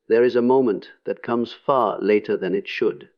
There is a moment that comes far later than it should.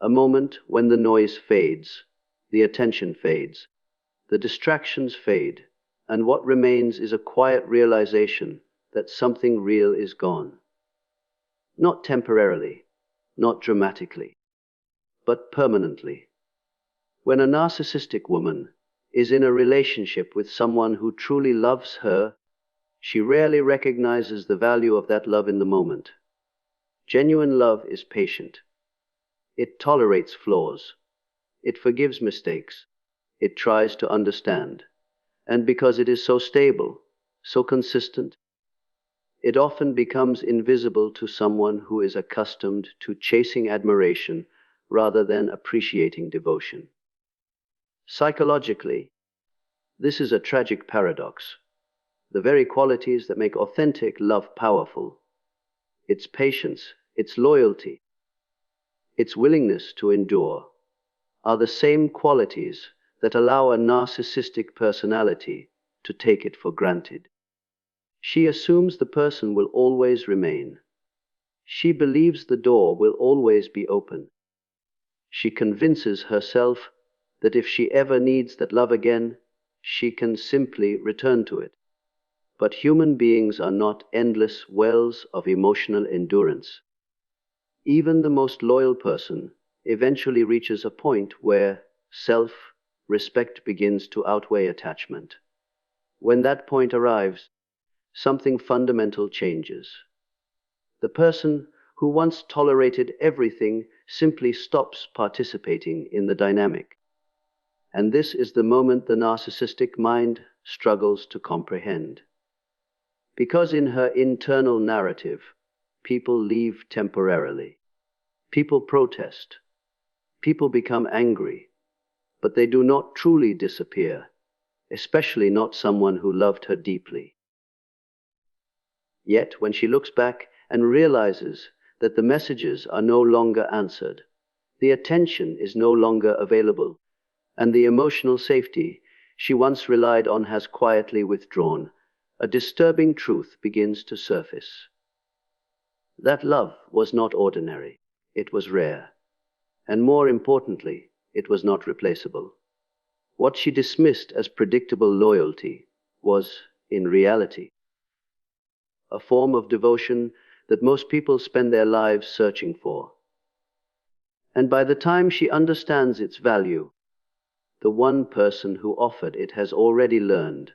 A moment when the noise fades, the attention fades, the distractions fade, and what remains is a quiet realization that something real is gone. Not temporarily, not dramatically, but permanently. When a narcissistic woman is in a relationship with someone who truly loves her, she rarely recognizes the value of that love in the moment. Genuine love is patient. It tolerates flaws. It forgives mistakes. It tries to understand. And because it is so stable, so consistent, it often becomes invisible to someone who is accustomed to chasing admiration rather than appreciating devotion. Psychologically, this is a tragic paradox. The very qualities that make authentic love powerful, its patience, its loyalty, its willingness to endure, are the same qualities that allow a narcissistic personality to take it for granted. She assumes the person will always remain. She believes the door will always be open. She convinces herself that if she ever needs that love again, she can simply return to it. But human beings are not endless wells of emotional endurance. Even the most loyal person eventually reaches a point where self-respect begins to outweigh attachment. When that point arrives, something fundamental changes. The person who once tolerated everything simply stops participating in the dynamic. And this is the moment the narcissistic mind struggles to comprehend. Because in her internal narrative, people leave temporarily. People protest. People become angry. But they do not truly disappear, especially not someone who loved her deeply. Yet, when she looks back and realizes that the messages are no longer answered, the attention is no longer available, and the emotional safety she once relied on has quietly withdrawn, a disturbing truth begins to surface. That love was not ordinary, it was rare, and more importantly, it was not replaceable. What she dismissed as predictable loyalty was, in reality, a form of devotion that most people spend their lives searching for. And by the time she understands its value, the one person who offered it has already learned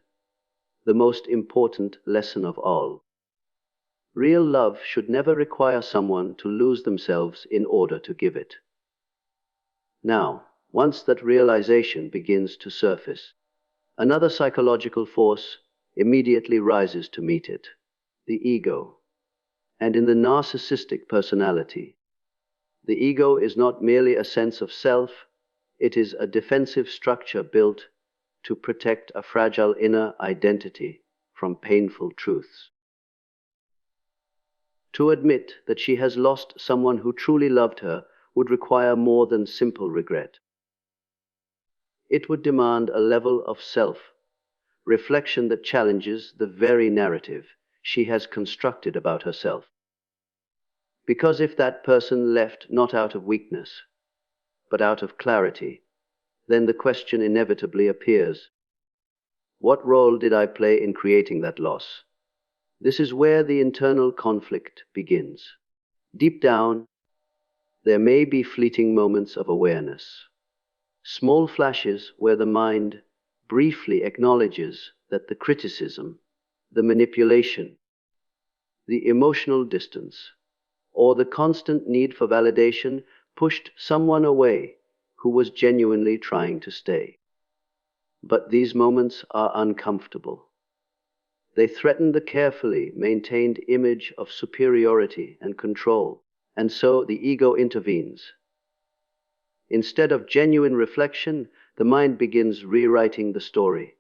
the most important lesson of all. Real love should never require someone to lose themselves in order to give it. Now, once that realization begins to surface, another psychological force immediately rises to meet it, the ego. And in the narcissistic personality, the ego is not merely a sense of self, it is a defensive structure built to protect a fragile inner identity from painful truths. To admit that she has lost someone who truly loved her would require more than simple regret. It would demand a level of self-reflection that challenges the very narrative she has constructed about herself. Because if that person left not out of weakness, but out of clarity, then the question inevitably appears: what role did I play in creating that loss? This is where the internal conflict begins. Deep down, there may be fleeting moments of awareness, small flashes where the mind briefly acknowledges that the criticism, the manipulation, the emotional distance, or the constant need for validation pushed someone away who was genuinely trying to stay. But these moments are uncomfortable. They threaten the carefully maintained image of superiority and control, and so the ego intervenes. Instead of genuine reflection, the mind begins rewriting the story.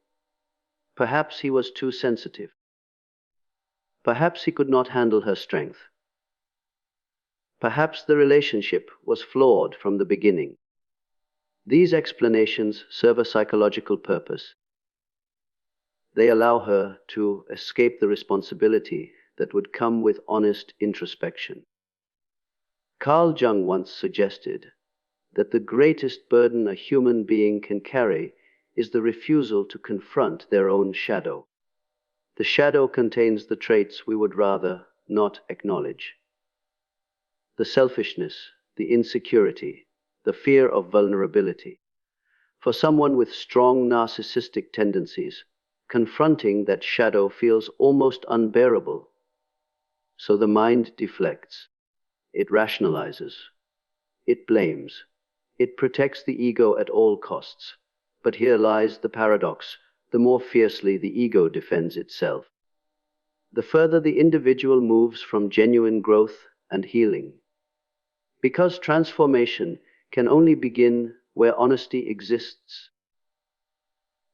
Perhaps he was too sensitive. Perhaps he could not handle her strength. Perhaps the relationship was flawed from the beginning. These explanations serve a psychological purpose. They allow her to escape the responsibility that would come with honest introspection. Carl Jung once suggested that the greatest burden a human being can carry is the refusal to confront their own shadow. The shadow contains the traits we would rather not acknowledge. The selfishness, the insecurity, the fear of vulnerability. For someone with strong narcissistic tendencies, confronting that shadow feels almost unbearable. So the mind deflects. It rationalizes. It blames. It protects the ego at all costs. But here lies the paradox: the more fiercely the ego defends itself, the further the individual moves from genuine growth and healing. Because transformation can only begin where honesty exists.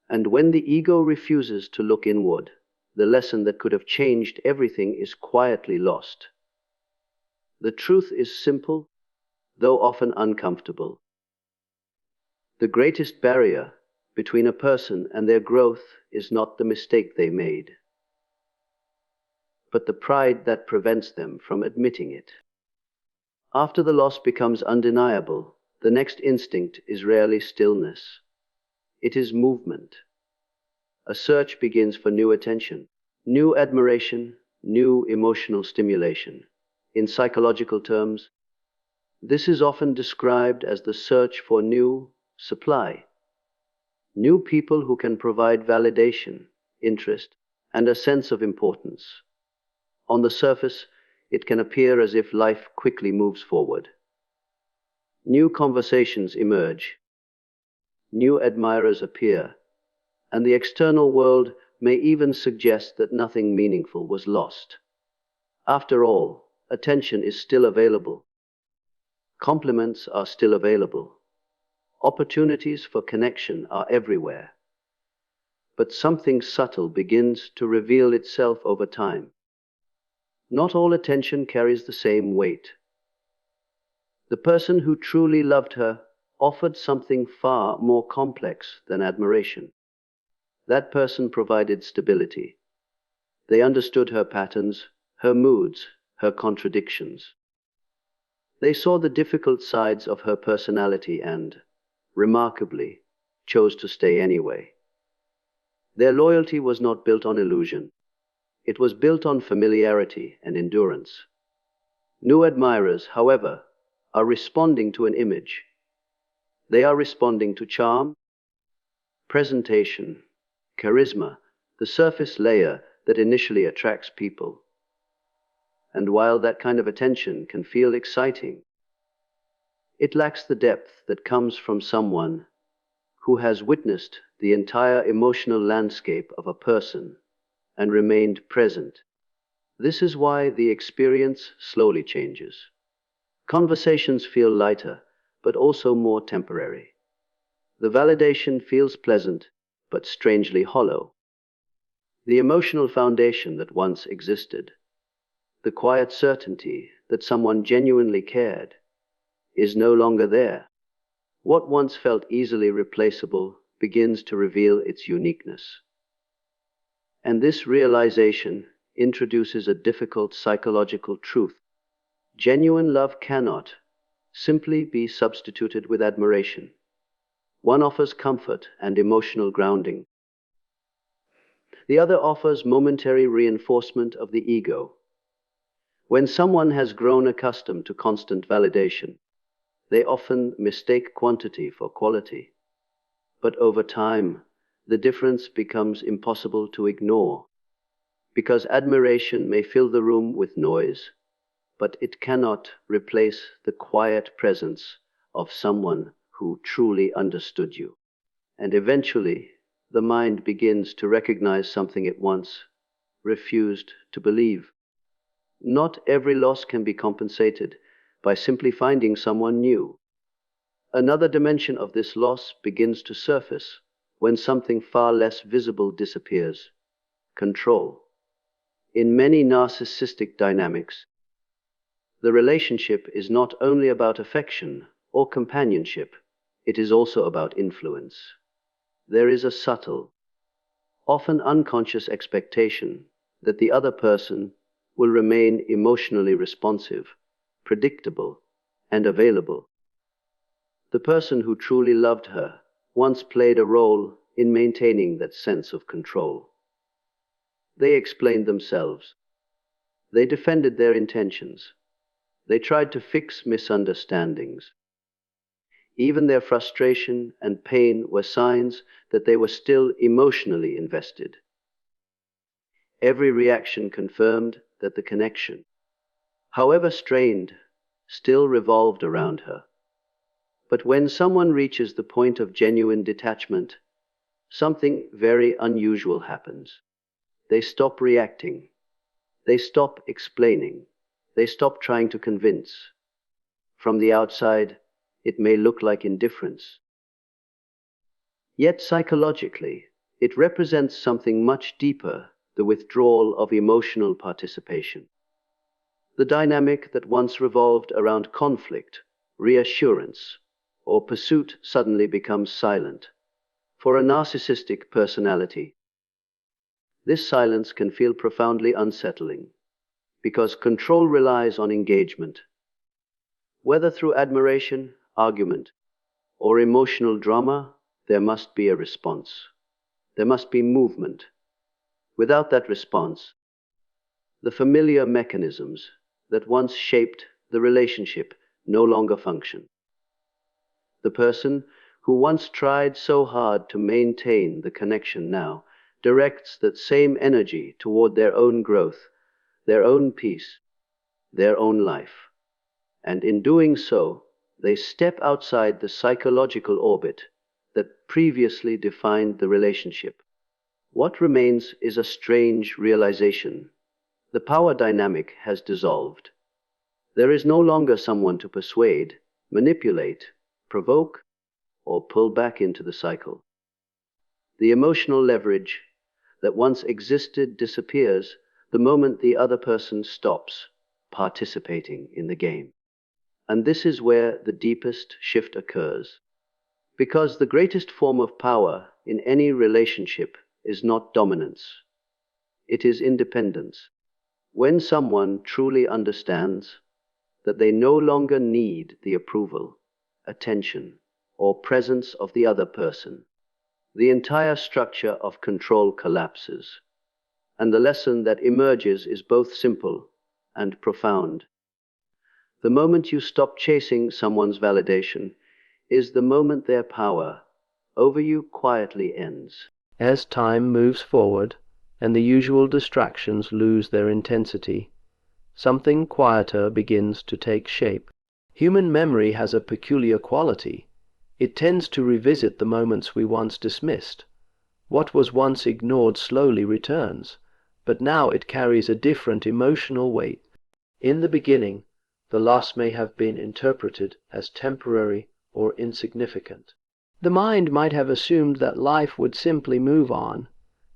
And when the ego refuses to look inward, the lesson that could have changed everything is quietly lost. The truth is simple, though often uncomfortable. The greatest barrier between a person and their growth is not the mistake they made, but the pride that prevents them from admitting it. After the loss becomes undeniable, the next instinct is rarely stillness. It is movement. A search begins for new attention, new admiration, new emotional stimulation. In psychological terms, this is often described as the search for new supply. New people who can provide validation, interest, and a sense of importance. On the surface, it can appear as if life quickly moves forward. New conversations emerge, new admirers appear, and the external world may even suggest that nothing meaningful was lost. After all, attention is still available. Compliments are still available. Opportunities for connection are everywhere. But something subtle begins to reveal itself over time. Not all attention carries the same weight. The person who truly loved her offered something far more complex than admiration. That person provided stability. They understood her patterns, her moods, her contradictions. They saw the difficult sides of her personality and, remarkably, chose to stay anyway. Their loyalty was not built on illusion. It was built on familiarity and endurance. New admirers, however, are responding to an image. They are responding to charm, presentation, charisma, the surface layer that initially attracts people. And while that kind of attention can feel exciting, it lacks the depth that comes from someone who has witnessed the entire emotional landscape of a person and remained present. This is why the experience slowly changes. Conversations feel lighter, but also more temporary. The validation feels pleasant, but strangely hollow. The emotional foundation that once existed, the quiet certainty that someone genuinely cared, is no longer there. What once felt easily replaceable begins to reveal its uniqueness. And this realization introduces a difficult psychological truth. Genuine love cannot simply be substituted with admiration. One offers comfort and emotional grounding. The other offers momentary reinforcement of the ego. When someone has grown accustomed to constant validation, they often mistake quantity for quality. But over time, the difference becomes impossible to ignore, because admiration may fill the room with noise, but it cannot replace the quiet presence of someone who truly understood you. And eventually, the mind begins to recognize something it once refused to believe. Not every loss can be compensated by simply finding someone new. Another dimension of this loss begins to surface when something far less visible disappears: control. In many narcissistic dynamics, the relationship is not only about affection or companionship, it is also about influence. There is a subtle, often unconscious expectation that the other person will remain emotionally responsive, predictable, and available. The person who truly loved her once played a role in maintaining that sense of control. They explained themselves. They defended their intentions. They tried to fix misunderstandings. Even their frustration and pain were signs that they were still emotionally invested. Every reaction confirmed that the connection, however strained, still revolved around her. But when someone reaches the point of genuine detachment, something very unusual happens. They stop reacting. They stop explaining. They stop trying to convince. From the outside, it may look like indifference. Yet psychologically, it represents something much deeper, the withdrawal of emotional participation. The dynamic that once revolved around conflict, reassurance, or pursuit suddenly becomes silent. For a narcissistic personality, this silence can feel profoundly unsettling, because control relies on engagement. Whether through admiration, argument, or emotional drama, there must be a response. There must be movement. Without that response, the familiar mechanisms that once shaped the relationship no longer function. The person who once tried so hard to maintain the connection now directs that same energy toward their own growth, their own peace, their own life. And in doing so, they step outside the psychological orbit that previously defined the relationship. What remains is a strange realization. The power dynamic has dissolved. There is no longer someone to persuade, manipulate, provoke, or pull back into the cycle. The emotional leverage that once existed disappears the moment the other person stops participating in the game. And this is where the deepest shift occurs. Because the greatest form of power in any relationship is not dominance. It is independence. When someone truly understands that they no longer need the approval, attention, or presence of the other person, the entire structure of control collapses. And the lesson that emerges is both simple and profound. The moment you stop chasing someone's validation is the moment their power over you quietly ends. As time moves forward and the usual distractions lose their intensity, something quieter begins to take shape. Human memory has a peculiar quality. It tends to revisit the moments we once dismissed. What was once ignored slowly returns, but now it carries a different emotional weight. In the beginning, the loss may have been interpreted as temporary or insignificant. The mind might have assumed that life would simply move on,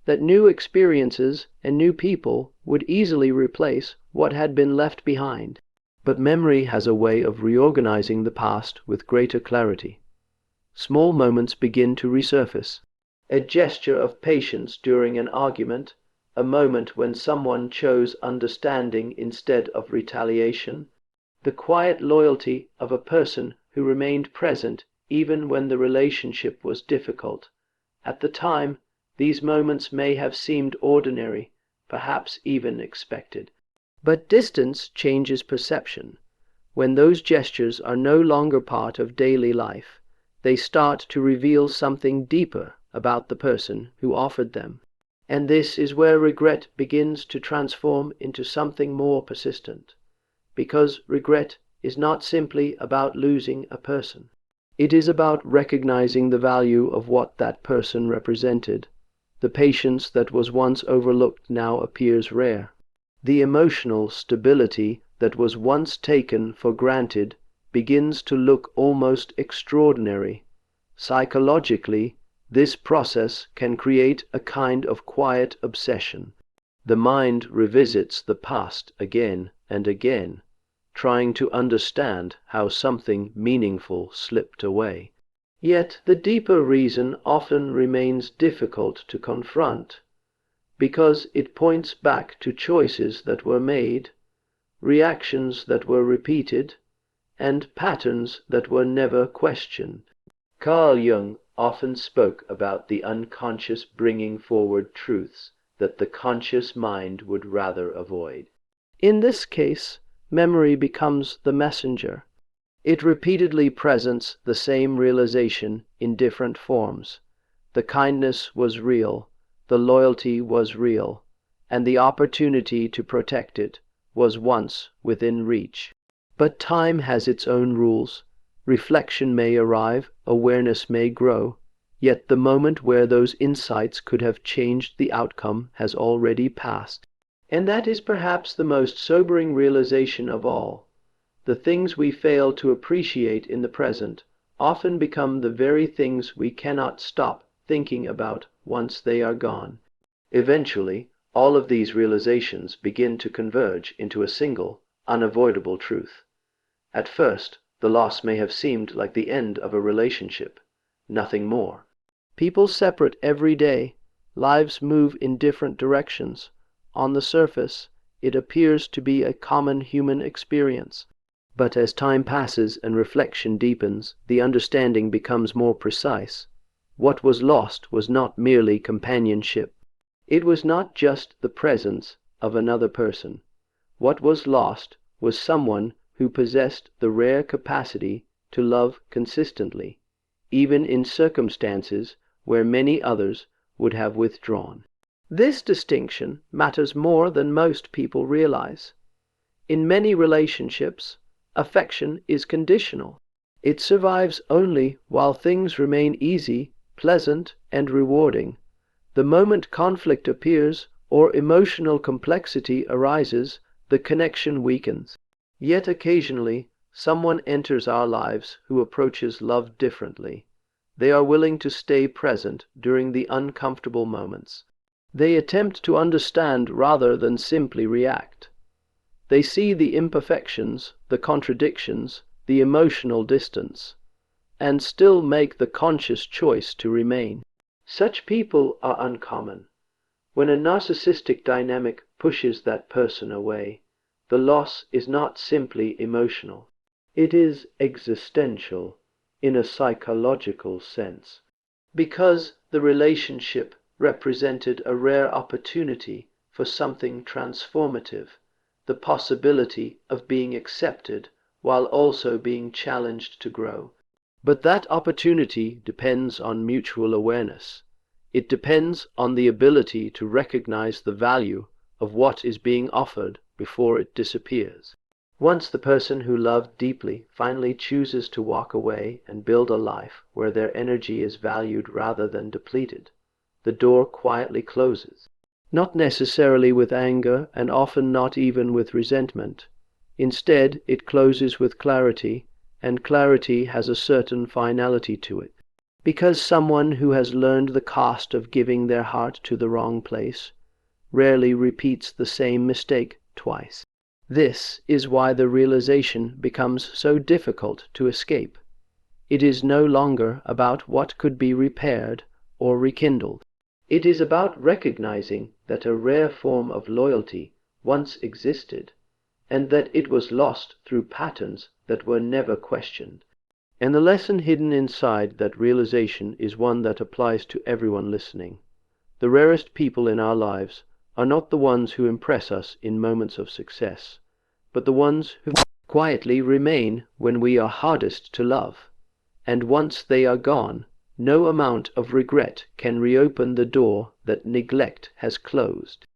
that new experiences and new people would easily replace what had been left behind. But memory has a way of reorganizing the past with greater clarity. Small moments begin to resurface. A gesture of patience during an argument, a moment when someone chose understanding instead of retaliation, the quiet loyalty of a person who remained present even when the relationship was difficult. At the time, these moments may have seemed ordinary, perhaps even expected. But distance changes perception. When those gestures are no longer part of daily life, they start to reveal something deeper about the person who offered them. And this is where regret begins to transform into something more persistent. Because regret is not simply about losing a person. It is about recognizing the value of what that person represented. The patience that was once overlooked now appears rare. The emotional stability that was once taken for granted begins to look almost extraordinary. Psychologically, this process can create a kind of quiet obsession. The mind revisits the past again and again, trying to understand how something meaningful slipped away. Yet the deeper reason often remains difficult to confront, because it points back to choices that were made, reactions that were repeated, and patterns that were never questioned. Carl Jung often spoke about the unconscious bringing forward truths that the conscious mind would rather avoid. In this case, memory becomes the messenger. It repeatedly presents the same realization in different forms. The kindness was real, the loyalty was real, and the opportunity to protect it was once within reach. But time has its own rules. Reflection may arrive, awareness may grow, yet the moment where those insights could have changed the outcome has already passed. And that is perhaps the most sobering realization of all. The things we fail to appreciate in the present often become the very things we cannot stop thinking about once they are gone. Eventually, all of these realizations begin to converge into a single, unavoidable truth. At first, the loss may have seemed like the end of a relationship, nothing more. People separate every day. Lives move in different directions. On the surface, it appears to be a common human experience. But as time passes and reflection deepens, the understanding becomes more precise. What was lost was not merely companionship. It was not just the presence of another person. What was lost was someone who possessed the rare capacity to love consistently, even in circumstances where many others would have withdrawn. This distinction matters more than most people realize. In many relationships, affection is conditional. It survives only while things remain easy, pleasant, and rewarding. The moment conflict appears or emotional complexity arises, the connection weakens. Yet occasionally, someone enters our lives who approaches love differently. They are willing to stay present during the uncomfortable moments. They attempt to understand rather than simply react. They see the imperfections, the contradictions, the emotional distance, and still make the conscious choice to remain. Such people are uncommon. When a narcissistic dynamic pushes that person away, the loss is not simply emotional. It is existential in a psychological sense, because the relationship represented a rare opportunity for something transformative, the possibility of being accepted while also being challenged to grow. But that opportunity depends on mutual awareness. It depends on the ability to recognize the value of what is being offered before it disappears. Once the person who loved deeply finally chooses to walk away and build a life where their energy is valued rather than depleted, the door quietly closes. Not necessarily with anger, and often not even with resentment. Instead, it closes with clarity, and clarity has a certain finality to it. Because someone who has learned the cost of giving their heart to the wrong place rarely repeats the same mistake twice. This is why the realization becomes so difficult to escape. It is no longer about what could be repaired or rekindled. It is about recognizing that a rare form of loyalty once existed, and that it was lost through patterns that were never questioned. And the lesson hidden inside that realization is one that applies to everyone listening. The rarest people in our lives are not the ones who impress us in moments of success, but the ones who quietly remain when we are hardest to love. And once they are gone, no amount of regret can reopen the door that neglect has closed.